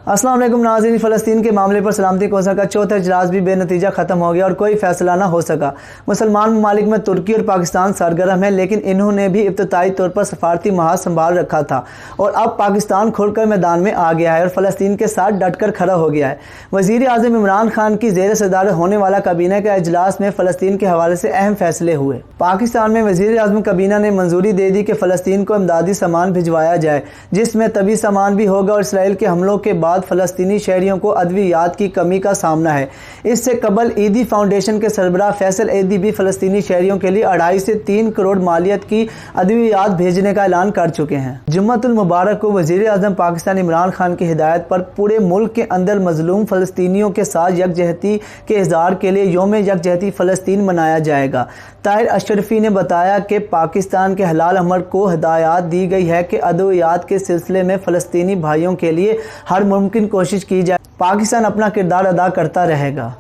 अस्सलाम वालेकुम नाज़रीन, फ़लस्तीन के मामले पर सलामती कौंसिल का चौथा इजलास भी बेनतीजा ख़त्म हो गया और कोई फैसला ना हो सका। मुसलमान ममालिक में तुर्की और पाकिस्तान सरगर्म है, लेकिन इन्होंने भी इब्तदाई तौर पर सफारती महाज संभाल रखा था और अब पाकिस्तान खुलकर मैदान में आ गया है और फ़लस्तीन के साथ डटकर खड़ा हो गया है। वज़ीर आज़म इमरान खान की ज़ेर सदारत होने वाला काबीना के इजलास में फ़लस्तीन के हवाले से अहम फैसले हुए। पाकिस्तान में वज़ीर आज़म काबीना ने मंजूरी दे दी कि फ़लस्तीन को इमदादी सामान भिजवाया जाए, जिसमें तबी सामान भी होगा और इसराइल के हमलों के बाद फ़लस्तीनी शहरियों को अद्वियात की कमी का सामना है। इससे कबल ईदी फाउंडेशन के सरबराह फैसल ईदी भी फ़लस्तीनी शहरियों के लिए 2.5 से 3 करोड़ मालियत की अद्वियात भेजने का ऐलान कर चुके हैं। जुम्मतुल मुबारक को वज़ीर आज़म पाकिस्तान इमरान खान की हिदायत पर पूरे मुल्क के अंदर मजलूम फ़लस्तीनियों के साथ यकजहती के इज़हार के लिए यौम यकजहती फ़लस्तीन मनाया जाएगा। ताहिर अशरफी ने बताया कि पाकिस्तान के हिलाल अहमर को हिदायत दी गई है कि अद्वियात के सिलसिले में फ़लस्तीनी भाइयों के लिए हर मुमकिन कोशिश की जाए। पाकिस्तान अपना किरदार अदा करता रहेगा।